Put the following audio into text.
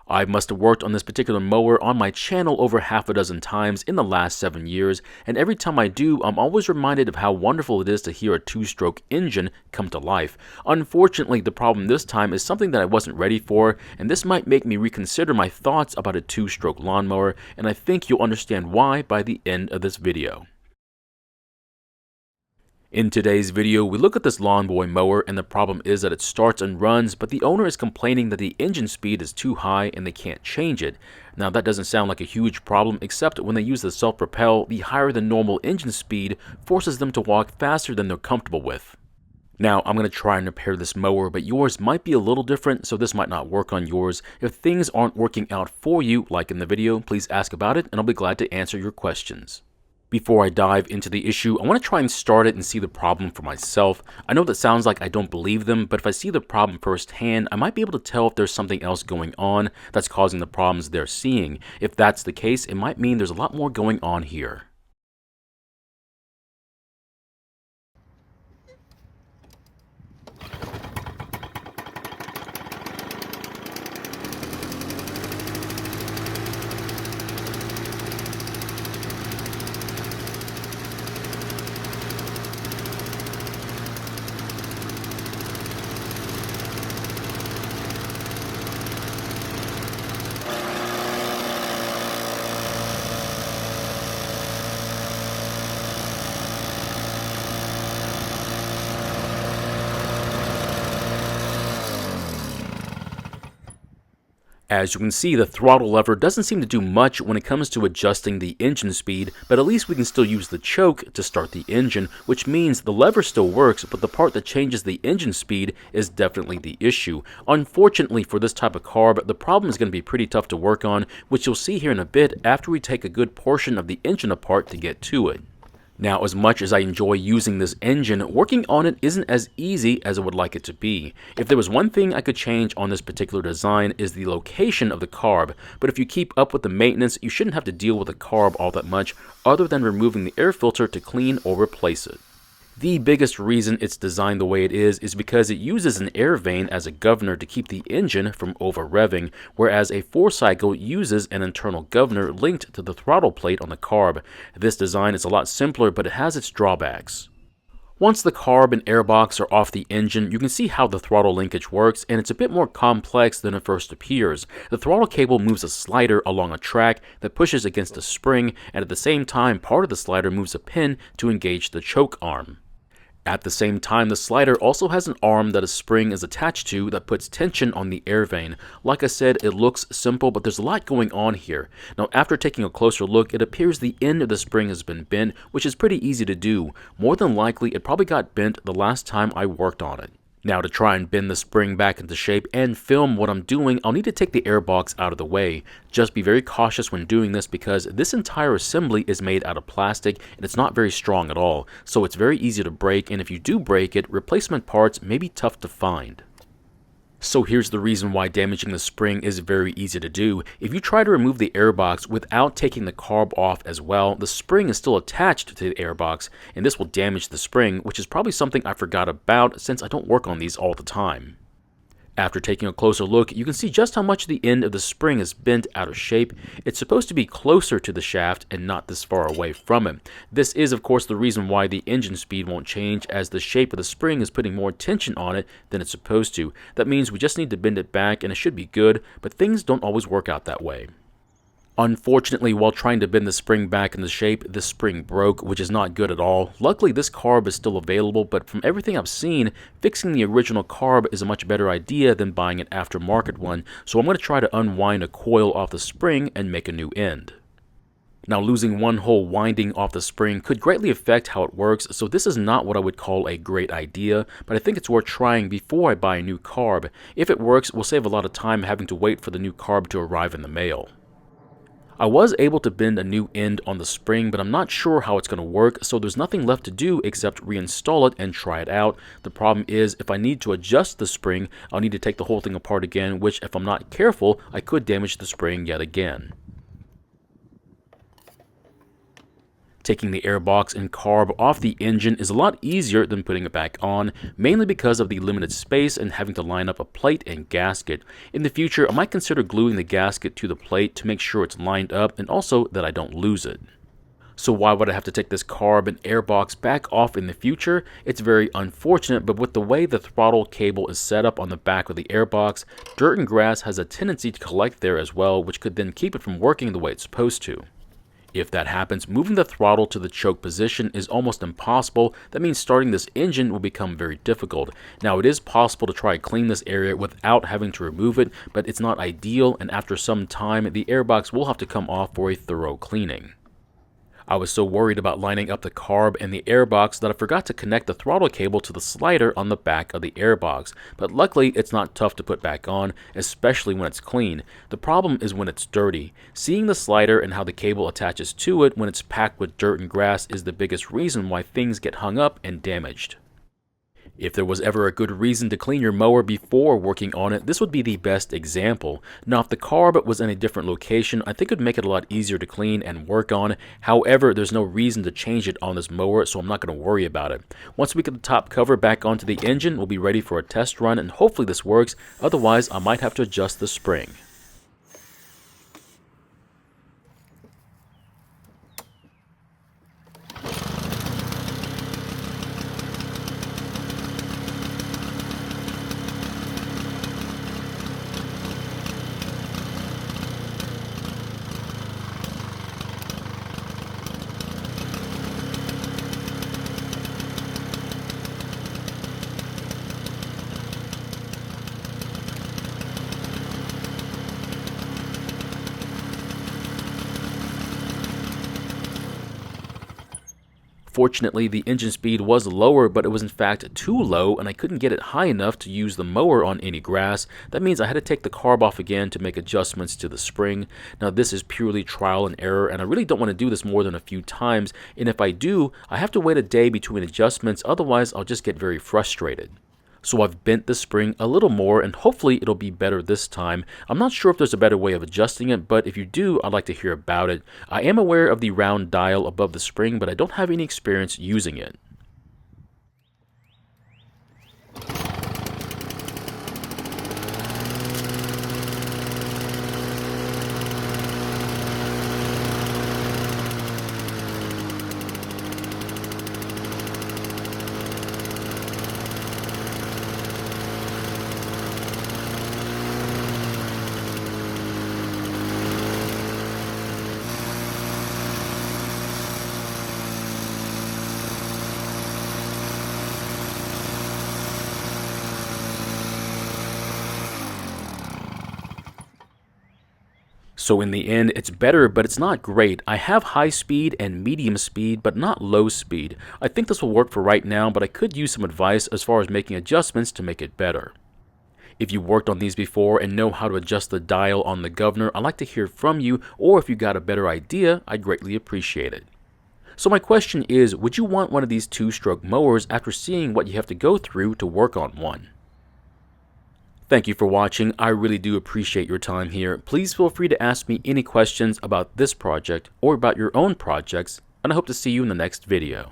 I must have worked on this particular mower on my channel over half a dozen times in the last 7 years, and every time I do, I'm always reminded of how wonderful it is to hear a two-stroke engine come to life. Unfortunately, the problem this time is something that I wasn't ready for, and this might make me reconsider my thoughts about a two-stroke lawnmower, and I think you'll understand why by the end of this video. In today's video, we look at this Lawnboy mower, and the problem is that it starts and runs, but the owner is complaining that the engine speed is too high and they can't change it. Now that doesn't sound like a huge problem, except when they use the self-propel, the higher than normal engine speed forces them to walk faster than they're comfortable with. Now, I'm going to try and repair this mower, but yours might be a little different, so this might not work on yours. If things aren't working out for you, like in the video, please ask about it, and I'll be glad to answer your questions. Before I dive into the issue, I want to try and start it and see the problem for myself. I know that sounds like I don't believe them, but if I see the problem firsthand, I might be able to tell if there's something else going on that's causing the problems they're seeing. If that's the case, it might mean there's a lot more going on here. As you can see, the throttle lever doesn't seem to do much when it comes to adjusting the engine speed, but at least we can still use the choke to start the engine, which means the lever still works, but the part that changes the engine speed is definitely the issue. Unfortunately for this type of carb, the problem is going to be pretty tough to work on, which you'll see here in a bit after we take a good portion of the engine apart to get to it. Now, as much as I enjoy using this engine, working on it isn't as easy as I would like it to be. If there was one thing I could change on this particular design is the location of the carb, but if you keep up with the maintenance, you shouldn't have to deal with the carb all that much other than removing the air filter to clean or replace it. The biggest reason it's designed the way it is because it uses an air vane as a governor to keep the engine from over-revving, whereas a 4-cycle uses an internal governor linked to the throttle plate on the carb. This design is a lot simpler, but it has its drawbacks. Once the carb and airbox are off the engine, you can see how the throttle linkage works, and it's a bit more complex than it first appears. The throttle cable moves a slider along a track that pushes against a spring, and at the same time, part of the slider moves a pin to engage the choke arm. At the same time, the slider also has an arm that a spring is attached to that puts tension on the air vane. Like I said, it looks simple, but there's a lot going on here. Now, after taking a closer look, it appears the end of the spring has been bent, which is pretty easy to do. More than likely, it probably got bent the last time I worked on it. Now, to try and bend the spring back into shape and film what I'm doing, I'll need to take the airbox out of the way. Just be very cautious when doing this because this entire assembly is made out of plastic and it's not very strong at all, so it's very easy to break, and if you do break it, replacement parts may be tough to find. So here's the reason why damaging the spring is very easy to do. If you try to remove the airbox without taking the carb off as well, the spring is still attached to the airbox, and this will damage the spring, which is probably something I forgot about since I don't work on these all the time. After taking a closer look, you can see just how much the end of the spring is bent out of shape. It's supposed to be closer to the shaft and not this far away from it. This is, of course, the reason why the engine speed won't change, as the shape of the spring is putting more tension on it than it's supposed to. That means we just need to bend it back and it should be good, but things don't always work out that way. Unfortunately, while trying to bend the spring back into shape, this spring broke, which is not good at all. Luckily, this carb is still available, but from everything I've seen, fixing the original carb is a much better idea than buying an aftermarket one, so I'm going to try to unwind a coil off the spring and make a new end. Now, losing one whole winding off the spring could greatly affect how it works, so this is not what I would call a great idea, but I think it's worth trying before I buy a new carb. If it works, we'll save a lot of time having to wait for the new carb to arrive in the mail. I was able to bend a new end on the spring, but I'm not sure how it's going to work, so there's nothing left to do except reinstall it and try it out. The problem is, if I need to adjust the spring, I'll need to take the whole thing apart again, which, if I'm not careful, I could damage the spring yet again. Taking the airbox and carb off the engine is a lot easier than putting it back on, mainly because of the limited space and having to line up a plate and gasket. In the future, I might consider gluing the gasket to the plate to make sure it's lined up and also that I don't lose it. So why would I have to take this carb and airbox back off in the future? It's very unfortunate, but with the way the throttle cable is set up on the back of the airbox, dirt and grass has a tendency to collect there as well, which could then keep it from working the way it's supposed to. If that happens, moving the throttle to the choke position is almost impossible. That means starting this engine will become very difficult. Now, it is possible to try to clean this area without having to remove it, but it's not ideal, and after some time, the airbox will have to come off for a thorough cleaning. I was so worried about lining up the carb and the airbox that I forgot to connect the throttle cable to the slider on the back of the airbox, but luckily it's not tough to put back on, especially when it's clean. The problem is when it's dirty. Seeing the slider and how the cable attaches to it when it's packed with dirt and grass is the biggest reason why things get hung up and damaged. If there was ever a good reason to clean your mower before working on it, this would be the best example. Now, if the carb was in a different location, I think it would make it a lot easier to clean and work on. However, there's no reason to change it on this mower, so I'm not going to worry about it. Once we get the top cover back onto the engine, we'll be ready for a test run, and hopefully this works. Otherwise, I might have to adjust the spring. Fortunately, the engine speed was lower, but it was in fact too low and I couldn't get it high enough to use the mower on any grass. That means I had to take the carb off again to make adjustments to the spring. Now, this is purely trial and error, and I really don't want to do this more than a few times, and if I do, I have to wait a day between adjustments, otherwise I'll just get very frustrated. So I've bent the spring a little more, and hopefully it'll be better this time. I'm not sure if there's a better way of adjusting it, but if you do, I'd like to hear about it. I am aware of the round dial above the spring, but I don't have any experience using it. So in the end, it's better, but it's not great. I have high speed and medium speed, but not low speed. I think this will work for right now, but I could use some advice as far as making adjustments to make it better. If you worked on these before and know how to adjust the dial on the governor, I'd like to hear from you, or if you got a better idea, I'd greatly appreciate it. So my question is, would you want one of these two-stroke mowers after seeing what you have to go through to work on one? Thank you for watching. I really do appreciate your time here. Please feel free to ask me any questions about this project or about your own projects, and I hope to see you in the next video.